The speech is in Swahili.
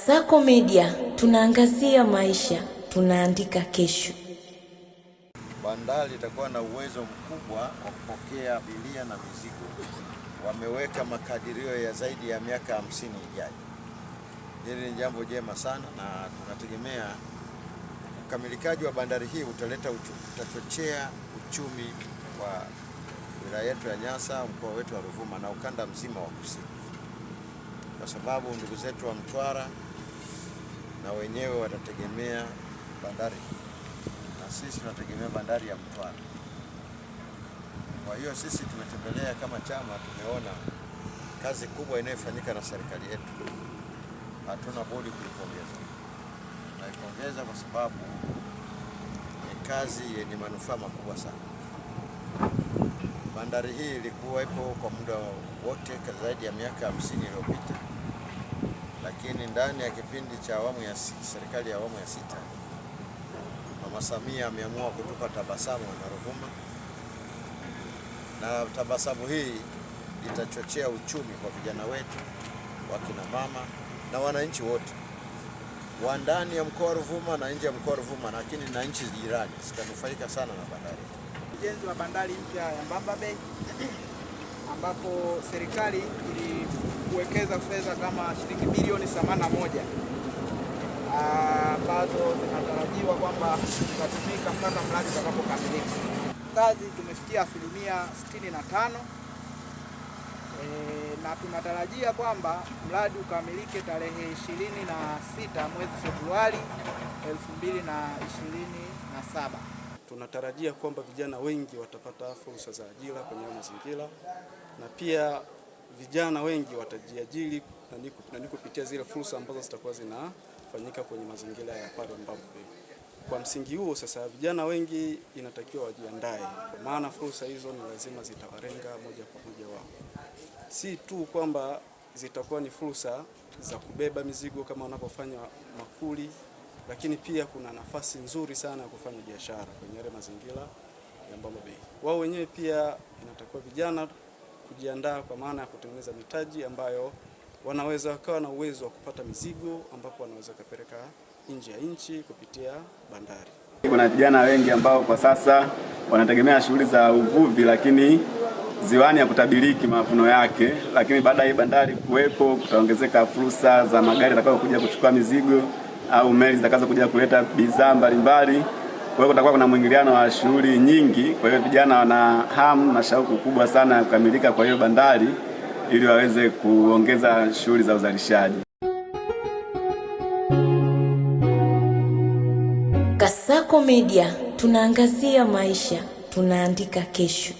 Kasako Media, tunaangazia maisha, tunaandika kesho. Bandari itakuwa na uwezo mkubwa wa kupokea abiria na mizigo. Wameweka makadirio ya zaidi ya miaka 50 ijayo. Hili ni jambo jema sana, na tunategemea ukamilikaji wa bandari hii utachochea uchumi wa wilaya yetu ya Nyasa, mkoa wetu wa Ruvuma na ukanda mzima wa kusini, kwa sababu ndugu zetu wa Mtwara na wenyewe watategemea bandari na sisi tunategemea bandari ya Mtwara. Kwa hiyo sisi tumetembelea kama chama, tumeona kazi kubwa inayofanyika na serikali yetu. Hatuna budi kuipongeza. Naipongeza kwa sababu ni kazi yenye manufaa makubwa sana. Bandari hii ilikuwepo kwa muda wote zaidi ya miaka 50 iliyopita, lakini ndani ya kipindi cha serikali ya awamu ya 6, Mama Samia ameamua kutupa tabasamu na Ruvuma, na tabasamu hii itachochea uchumi kwa vijana wetu, wakina mama na wananchi wote wa ndani ya mkoa wa Ruvuma na nje ya mkoa wa Ruvuma, lakini na nchi jirani zitanufaika sana na bandari. Ujenzi wa bandari mpya ya Mbamba Bay ambapo serikali iliwekeza fedha kama shilingi bilioni 81 ambazo zinatarajiwa kwamba zitatumika mpaka mradi utakapokamilika. Kazi tumefikia 65%, na tunatarajia kwamba mradi ukamilike tarehe 26 mwezi Februari 2027. Tunatarajia kwamba vijana wengi watapata fursa za ajira kwenye mazingira, na pia vijana wengi watajiajiri na kupitia zile fursa ambazo zitakuwa zinafanyika kwenye mazingira ya pale Mbamba Bay. Kwa msingi huo sasa, vijana wengi inatakiwa wajiandae, kwa maana fursa hizo ni lazima zitawalenga moja kwa moja wao. Si tu kwamba zitakuwa ni fursa za kubeba mizigo kama wanapofanya makuli, lakini pia kuna nafasi nzuri sana ya kufanya biashara kwenye yale mazingira ya Mbamba Bay. Wao wenyewe pia inatakiwa vijana kujiandaa, kwa maana ya kutengeneza mitaji ambayo wanaweza wakawa na uwezo wa kupata mizigo ambapo wanaweza kupeleka nje ya nchi kupitia bandari. Kuna vijana wengi ambao kwa sasa wanategemea shughuli za uvuvi, lakini ziwani ya kutabiriki mavuno yake, lakini baada ya bandari kuwepo kutaongezeka fursa za magari yatakayokuja kuchukua mizigo au meli zitakazokuja kuleta bidhaa mbalimbali. Kwa hiyo kutakuwa kuna mwingiliano wa shughuli nyingi. Kwa hiyo vijana wana hamu na shauku kubwa sana ya kukamilika kwa hiyo bandari ili waweze kuongeza shughuli za uzalishaji. Kasako Media, tunaangazia maisha, tunaandika kesho.